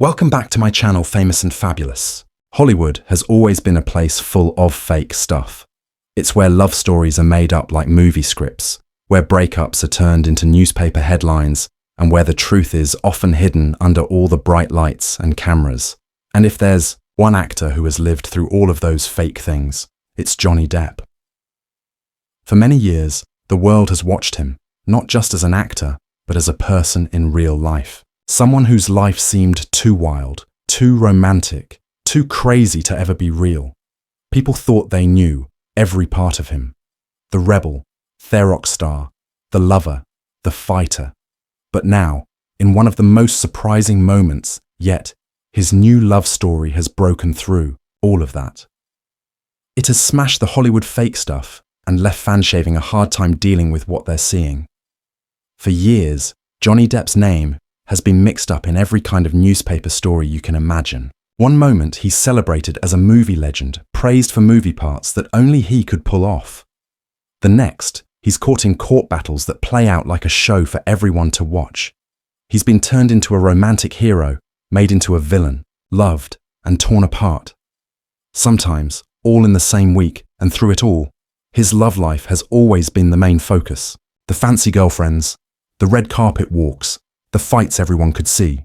Welcome back to my channel, Famous and Fabulous. Hollywood has always been a place full of fake stuff. It's where love stories are made up like movie scripts, where breakups are turned into newspaper headlines, and where the truth is often hidden under all the bright lights and cameras. And if there's one actor who has lived through all of those fake things, it's Johnny Depp. For many years, the world has watched him, not just as an actor, but as a person in real life. Someone whose life seemed too wild, too romantic, too crazy to ever be real. People thought they knew every part of him. The rebel, Therox star, the lover, the fighter. But now, in one of the most surprising moments yet, his new love story has broken through all of that. It has smashed the Hollywood fake stuff and left fans having a hard time dealing with what they're seeing. For years, Johnny Depp's name has been mixed up in every kind of newspaper story you can imagine. One moment he's celebrated as a movie legend, praised for movie parts that only he could pull off. The next, he's caught in court battles that play out like a show for everyone to watch. He's been turned into a romantic hero, made into a villain, loved and torn apart. Sometimes, all in the same week, and through it all, his love life has always been the main focus. The fancy girlfriends, the red carpet walks, the fights everyone could see.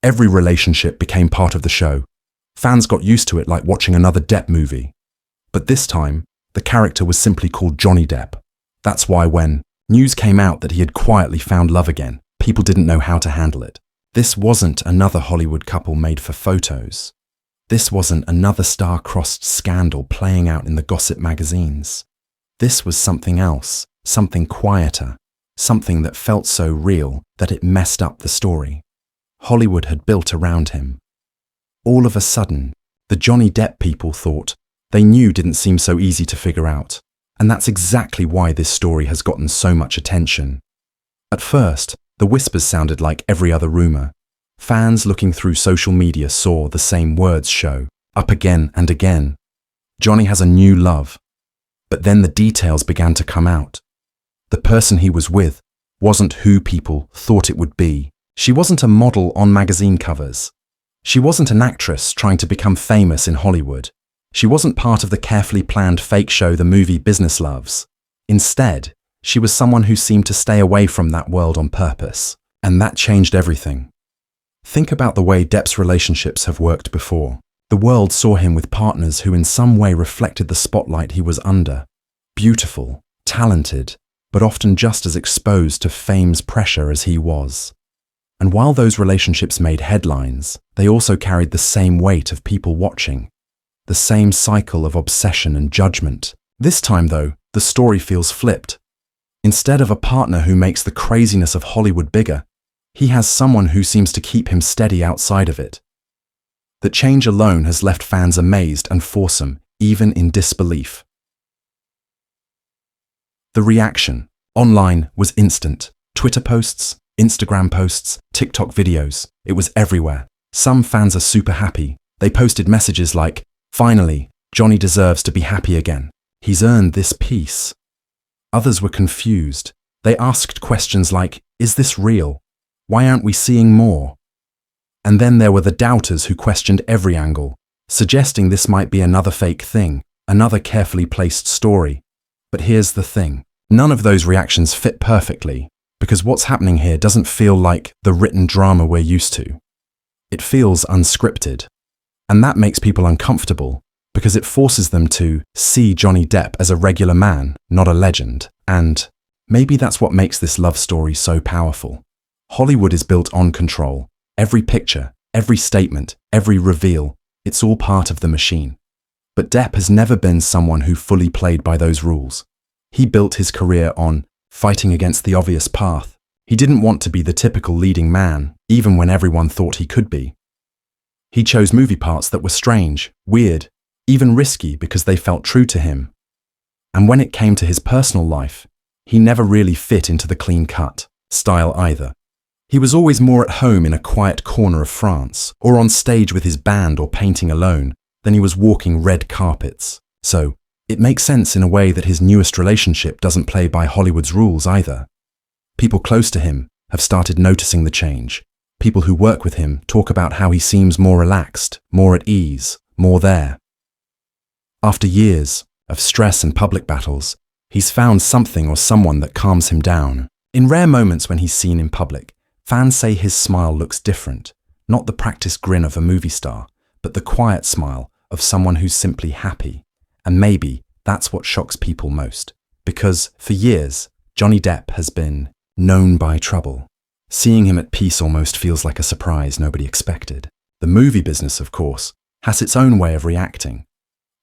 Every relationship became part of the show. Fans got used to it like watching another Depp movie. But this time, the character was simply called Johnny Depp. That's why when news came out that he had quietly found love again, people didn't know how to handle it. This wasn't another Hollywood couple made for photos. This wasn't another star-crossed scandal playing out in the gossip magazines. This was something else, something quieter. Something that felt so real that it messed up the story. Hollywood had built around him. All of a sudden, the Johnny Depp people thought they knew didn't seem so easy to figure out, and that's exactly why this story has gotten so much attention. At first, the whispers sounded like every other rumor. Fans looking through social media saw the same words show up again and again. Johnny has a new love. But then the details began to come out. The person he was with wasn't who people thought it would be. She wasn't a model on magazine covers. She wasn't an actress trying to become famous in Hollywood. She wasn't part of the carefully planned fake show the movie business loves. Instead, she was someone who seemed to stay away from that world on purpose. And that changed everything. Think about the way Depp's relationships have worked before. The world saw him with partners who in some way reflected the spotlight he was under. Beautiful, talented, but often just as exposed to fame's pressure as he was. And while those relationships made headlines, they also carried the same weight of people watching, the same cycle of obsession and judgment. This time, though, the story feels flipped. Instead of a partner who makes the craziness of Hollywood bigger, he has someone who seems to keep him steady outside of it. The change alone has left fans amazed and foursome, even in disbelief. The reaction online was instant. Twitter posts, Instagram posts, TikTok videos. It was everywhere. Some fans are super happy. They posted messages like, "Finally, Johnny deserves to be happy again. He's earned this peace." Others were confused. They asked questions like, "Is this real? Why aren't we seeing more?" And then there were the doubters who questioned every angle, suggesting this might be another fake thing, another carefully placed story. But here's the thing. None of those reactions fit perfectly, because what's happening here doesn't feel like the written drama we're used to. It feels unscripted. And that makes people uncomfortable, because it forces them to see Johnny Depp as a regular man, not a legend. And maybe that's what makes this love story so powerful. Hollywood is built on control. Every picture, every statement, every reveal, it's all part of the machine. But Depp has never been someone who fully played by those rules. He built his career on fighting against the obvious path. He didn't want to be the typical leading man, even when everyone thought he could be. He chose movie parts that were strange, weird, even risky because they felt true to him. And when it came to his personal life, he never really fit into the clean-cut style either. He was always more at home in a quiet corner of France, or on stage with his band or painting alone, than he was walking red carpets. So, it makes sense in a way that his newest relationship doesn't play by Hollywood's rules either. People close to him have started noticing the change. People who work with him talk about how he seems more relaxed, more at ease, more there. After years of stress and public battles, he's found something or someone that calms him down. In rare moments when he's seen in public, fans say his smile looks different, not the practiced grin of a movie star, but the quiet smile of someone who's simply happy. And maybe that's what shocks people most. Because for years, Johnny Depp has been known by trouble. Seeing him at peace almost feels like a surprise nobody expected. The movie business, of course, has its own way of reacting.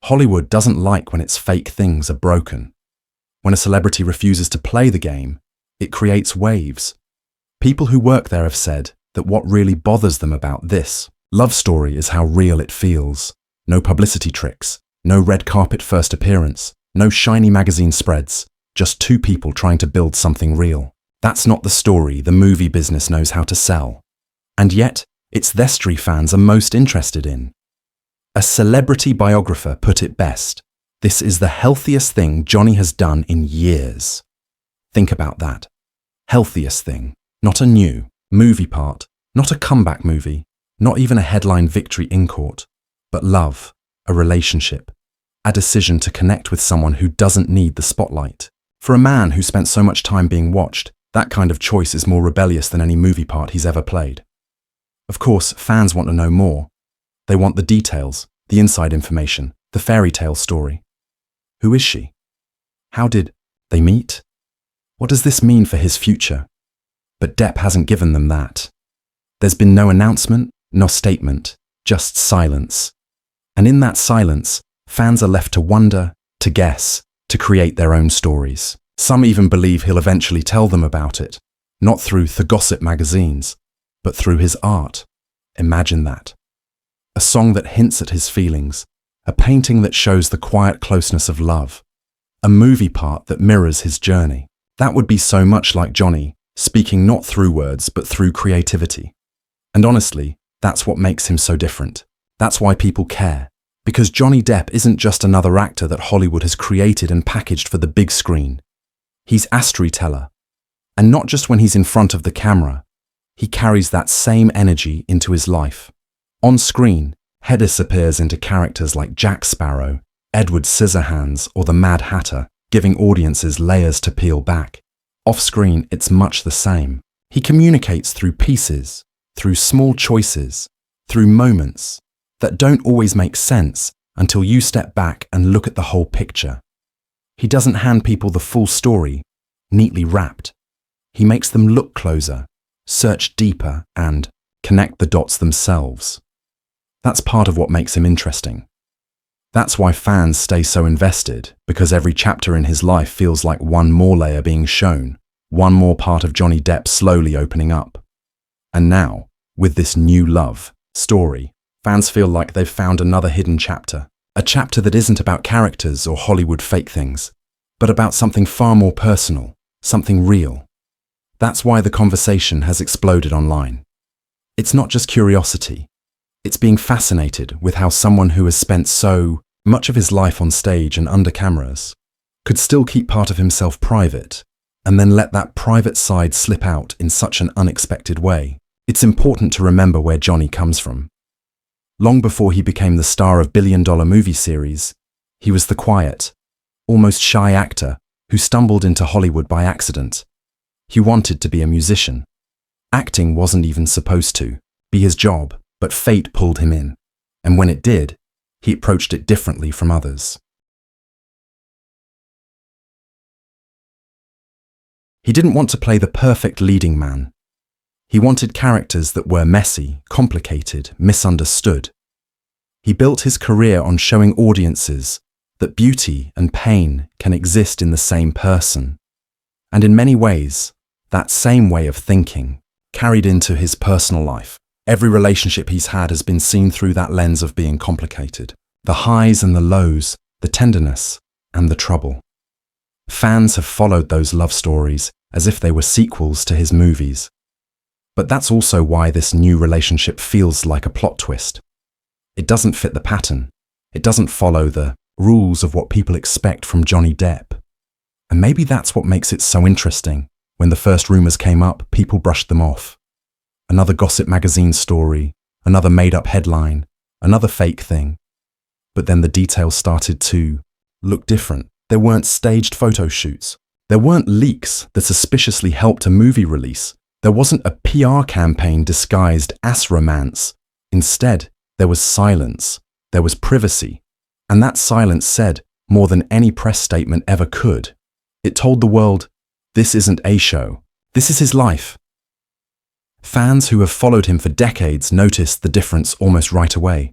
Hollywood doesn't like when its fake things are broken. When a celebrity refuses to play the game, it creates waves. People who work there have said that what really bothers them about this love story is how real it feels. No publicity tricks, no red carpet first appearance, no shiny magazine spreads, just two people trying to build something real. That's not the story the movie business knows how to sell. And yet, it's the story fans are most interested in. A celebrity biographer put it best. This is the healthiest thing Johnny has done in years. Think about that. Healthiest thing. Not a new movie part, not a comeback movie, not even a headline victory in court, but love, a relationship, a decision to connect with someone who doesn't need the spotlight. For a man who spent so much time being watched, that kind of choice is more rebellious than any movie part he's ever played. Of course, fans want to know more. They want the details, the inside information, the fairy tale story. Who is she? How did they meet? What does this mean for his future? But Depp hasn't given them that. There's been no announcement, no statement, just silence. And in that silence, fans are left to wonder, to guess, to create their own stories. Some even believe he'll eventually tell them about it, not through the gossip magazines, but through his art. Imagine that. A song that hints at his feelings, a painting that shows the quiet closeness of love, a movie part that mirrors his journey. That would be so much like Johnny, speaking not through words but through creativity. And honestly, that's what makes him so different. That's why people care. Because Johnny Depp isn't just another actor that Hollywood has created and packaged for the big screen. He's a storyteller. And not just when he's in front of the camera. He carries that same energy into his life. On screen, he disappears into characters like Jack Sparrow, Edward Scissorhands, or the Mad Hatter, giving audiences layers to peel back. Off-screen, it's much the same. He communicates through pieces, through small choices, through moments that don't always make sense until you step back and look at the whole picture. He doesn't hand people the full story, neatly wrapped. He makes them look closer, search deeper, and connect the dots themselves. That's part of what makes him interesting. That's why fans stay so invested, because every chapter in his life feels like one more layer being shown, one more part of Johnny Depp slowly opening up. And now, with this new love story, fans feel like they've found another hidden chapter. A chapter that isn't about characters or Hollywood fake things, but about something far more personal, something real. That's why the conversation has exploded online. It's not just curiosity. It's being fascinated with how someone who has spent so much of his life on stage and under cameras could still keep part of himself private and then let that private side slip out in such an unexpected way. It's important to remember where Johnny comes from. Long before he became the star of billion-dollar movie series, he was the quiet, almost shy actor who stumbled into Hollywood by accident. He wanted to be a musician. Acting wasn't even supposed to be his job, but fate pulled him in. And when it did, he approached it differently from others. He didn't want to play the perfect leading man. He wanted characters that were messy, complicated, misunderstood. He built his career on showing audiences that beauty and pain can exist in the same person. And in many ways, that same way of thinking carried into his personal life. Every relationship he's had has been seen through that lens of being complicated. The highs and the lows, the tenderness and the trouble. Fans have followed those love stories as if they were sequels to his movies. But that's also why this new relationship feels like a plot twist. It doesn't fit the pattern. It doesn't follow the rules of what people expect from Johnny Depp. And maybe that's what makes it so interesting. When the first rumors came up, people brushed them off. Another gossip magazine story, another made-up headline, another fake thing. But then the details started to look different. There weren't staged photo shoots. There weren't leaks that suspiciously helped a movie release. There wasn't a PR campaign disguised as romance. Instead, there was silence. There was privacy. And that silence said more than any press statement ever could. It told the world, this isn't a show. This is his life. Fans who have followed him for decades noticed the difference almost right away.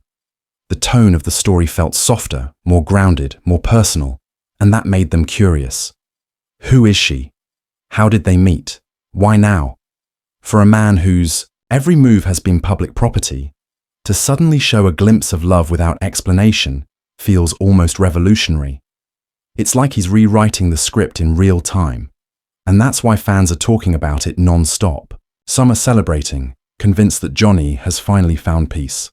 The tone of the story felt softer, more grounded, more personal, and that made them curious. Who is she? How did they meet? Why now? For a man whose every move has been public property, to suddenly show a glimpse of love without explanation feels almost revolutionary. It's like he's rewriting the script in real time, and that's why fans are talking about it non-stop. Some are celebrating, convinced that Johnny has finally found peace.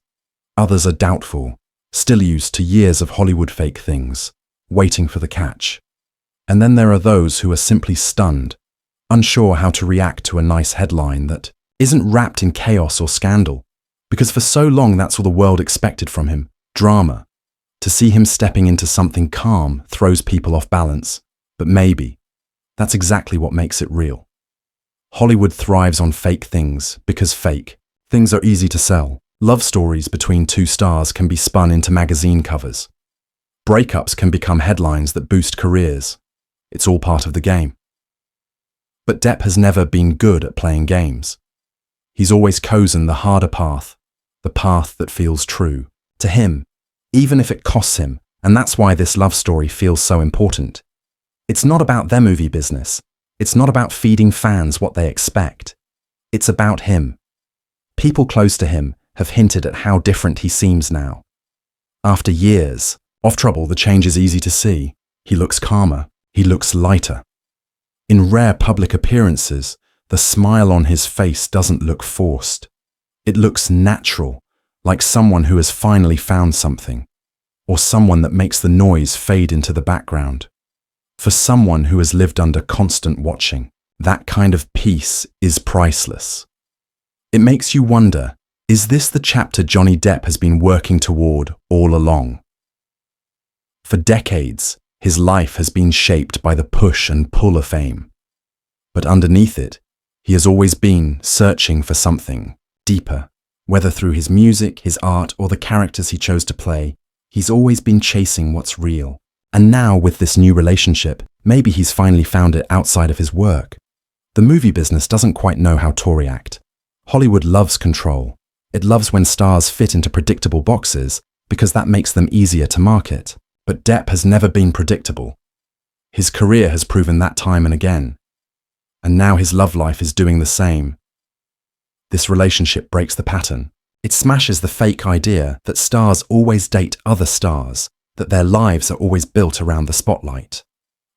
Others are doubtful, still used to years of Hollywood fake things, waiting for the catch. And then there are those who are simply stunned, unsure how to react to a nice headline that isn't wrapped in chaos or scandal, because for so long that's all the world expected from him, drama. To see him stepping into something calm throws people off balance, but maybe that's exactly what makes it real. Hollywood thrives on fake things because fake things are easy to sell. Love stories between two stars can be spun into magazine covers. Breakups can become headlines that boost careers. It's all part of the game. But Depp has never been good at playing games. He's always chosen the harder path, the path that feels true to him, even if it costs him, and that's why this love story feels so important. It's not about their movie business. It's not about feeding fans what they expect. It's about him. People close to him have hinted at how different he seems now. After years of trouble, the change is easy to see. He looks calmer. He looks lighter. In rare public appearances, the smile on his face doesn't look forced. It looks natural, like someone who has finally found something, or someone that makes the noise fade into the background. For someone who has lived under constant watching, that kind of peace is priceless. It makes you wonder, is this the chapter Johnny Depp has been working toward all along? For decades, his life has been shaped by the push and pull of fame. But underneath it, he has always been searching for something deeper. Whether through his music, his art, or the characters he chose to play, he's always been chasing what's real. And now, with this new relationship, maybe he's finally found it outside of his work. The movie business doesn't quite know how to react. Hollywood loves control. It loves when stars fit into predictable boxes because that makes them easier to market. But Depp has never been predictable. His career has proven that time and again. And now his love life is doing the same. This relationship breaks the pattern. It smashes the fake idea that stars always date other stars, that their lives are always built around the spotlight.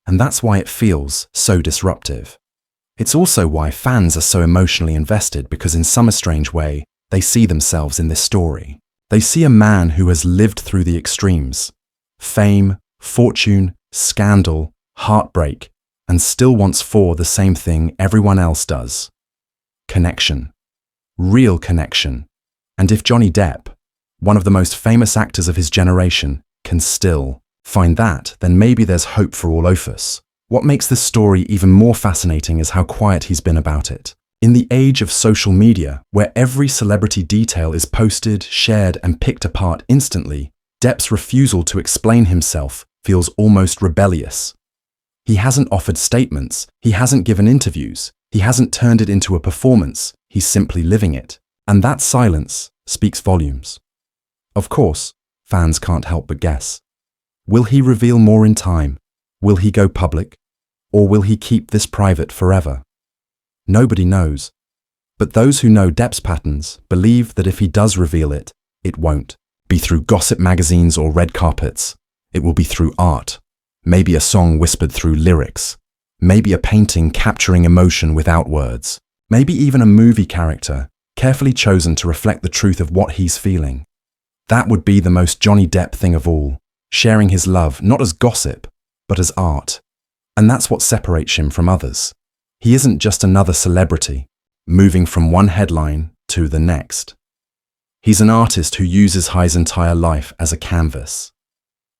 And that's why it feels so disruptive. It's also why fans are so emotionally invested, because in some strange way, they see themselves in this story. They see a man who has lived through the extremes. Fame, fortune, scandal, heartbreak, and still wants for the same thing everyone else does. Connection. Real connection. And if Johnny Depp, one of the most famous actors of his generation, can still find that, then maybe there's hope for all of us. What makes this story even more fascinating is how quiet he's been about it. In the age of social media, where every celebrity detail is posted, shared, and picked apart instantly, Depp's refusal to explain himself feels almost rebellious. He hasn't offered statements, he hasn't given interviews, he hasn't turned it into a performance, he's simply living it. And that silence speaks volumes. Of course, fans can't help but guess. Will he reveal more in time? Will he go public? Or will he keep this private forever? Nobody knows. But those who know Depp's patterns believe that if he does reveal it, it won't be through gossip magazines or red carpets. It will be through art. Maybe a song whispered through lyrics. Maybe a painting capturing emotion without words. Maybe even a movie character, carefully chosen to reflect the truth of what he's feeling. That would be the most Johnny Depp thing of all, sharing his love not as gossip, but as art. And that's what separates him from others. He isn't just another celebrity, moving from one headline to the next. He's an artist who uses his entire life as a canvas.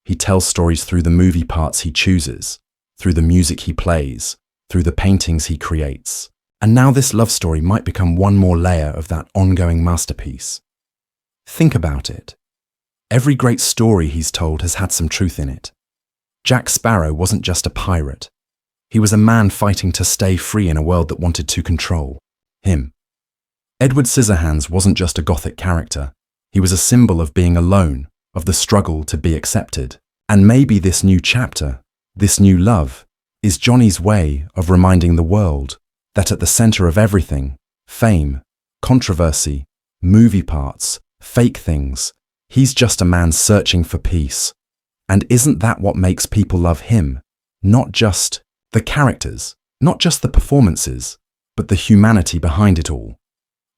He tells stories through the movie parts he chooses, through the music he plays, through the paintings he creates. And now this love story might become one more layer of that ongoing masterpiece. Think about it. Every great story he's told has had some truth in it. Jack Sparrow wasn't just a pirate. He was a man fighting to stay free in a world that wanted to control him. Edward Scissorhands wasn't just a gothic character. He was a symbol of being alone, of the struggle to be accepted. And maybe this new chapter, this new love, is Johnny's way of reminding the world that at the center of everything, fame, controversy, movie parts, fake things, he's just a man searching for peace. And isn't that what makes people love him? Not just the characters, not just the performances, but the humanity behind it all.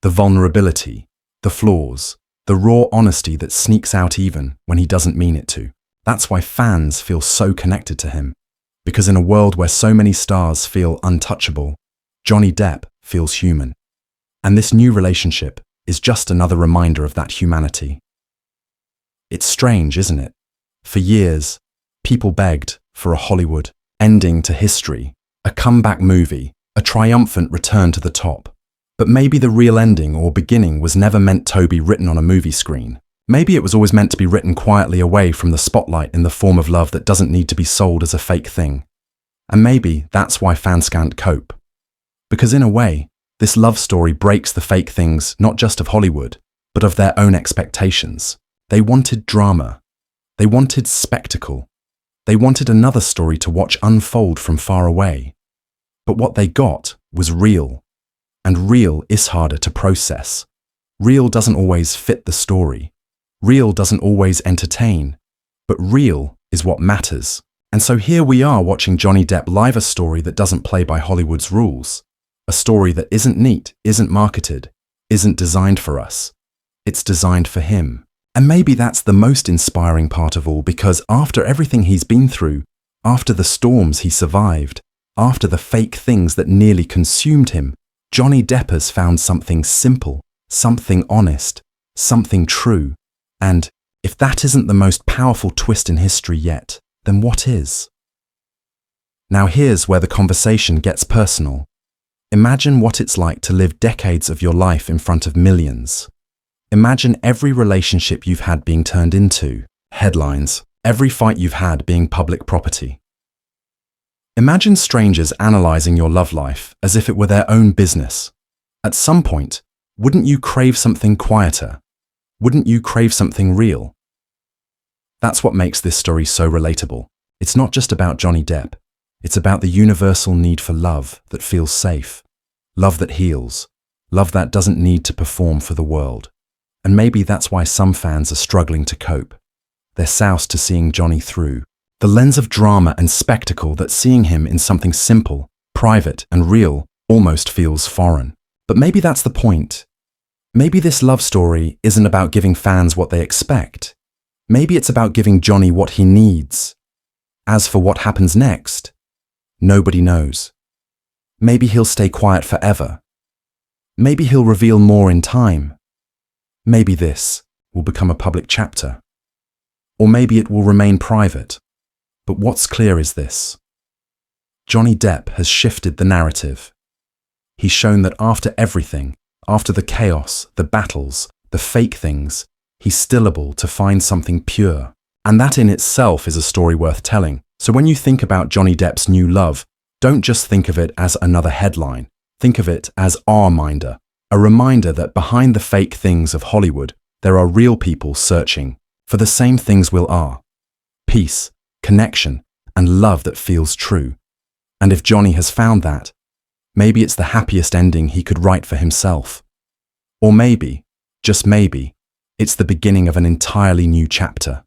The vulnerability, the flaws, the raw honesty that sneaks out even when he doesn't mean it to. That's why fans feel so connected to him. Because in a world where so many stars feel untouchable, Johnny Depp feels human. And this new relationship is just another reminder of that humanity. It's strange, isn't it? For years, people begged for a Hollywood ending to history, a comeback movie, a triumphant return to the top. But maybe the real ending or beginning was never meant to be written on a movie screen. Maybe it was always meant to be written quietly away from the spotlight in the form of love that doesn't need to be sold as a fake thing. And maybe that's why fans can't cope. Because in a way, this love story breaks the fake things not just of Hollywood, but of their own expectations. They wanted drama. They wanted spectacle. They wanted another story to watch unfold from far away. But what they got was real. And real is harder to process. Real doesn't always fit the story. Real doesn't always entertain. But real is what matters. And so here we are watching Johnny Depp live a story that doesn't play by Hollywood's rules. A story that isn't neat, isn't marketed, isn't designed for us. It's designed for him. And maybe that's the most inspiring part of all, because after everything he's been through, after the storms he survived, after the fake things that nearly consumed him, Johnny Depp has found something simple, something honest, something true. And if that isn't the most powerful twist in history yet, then what is? Now here's where the conversation gets personal. Imagine what it's like to live decades of your life in front of millions. Imagine every relationship you've had being turned into headlines, every fight you've had being public property. Imagine strangers analyzing your love life as if it were their own business. At some point, wouldn't you crave something quieter? Wouldn't you crave something real? That's what makes this story so relatable. It's not just about Johnny Depp. It's about the universal need for love that feels safe, love that heals, love that doesn't need to perform for the world. And maybe that's why some fans are struggling to cope. They're soused to seeing Johnny through the lens of drama and spectacle that seeing him in something simple, private, and real almost feels foreign. But maybe that's the point. Maybe this love story isn't about giving fans what they expect. Maybe it's about giving Johnny what he needs. As for what happens next, nobody knows. Maybe he'll stay quiet forever. Maybe he'll reveal more in time. Maybe this will become a public chapter. Or maybe it will remain private. But what's clear is this. Johnny Depp has shifted the narrative. He's shown that after everything, after the chaos, the battles, the fake things, he's still able to find something pure. And that in itself is a story worth telling. So when you think about Johnny Depp's new love, don't just think of it as another headline. Think of it as our reminder. A reminder that behind the fake things of Hollywood, there are real people searching for the same things we are. Peace, connection, and love that feels true. And if Johnny has found that, maybe it's the happiest ending he could write for himself. Or maybe, just maybe, it's the beginning of an entirely new chapter.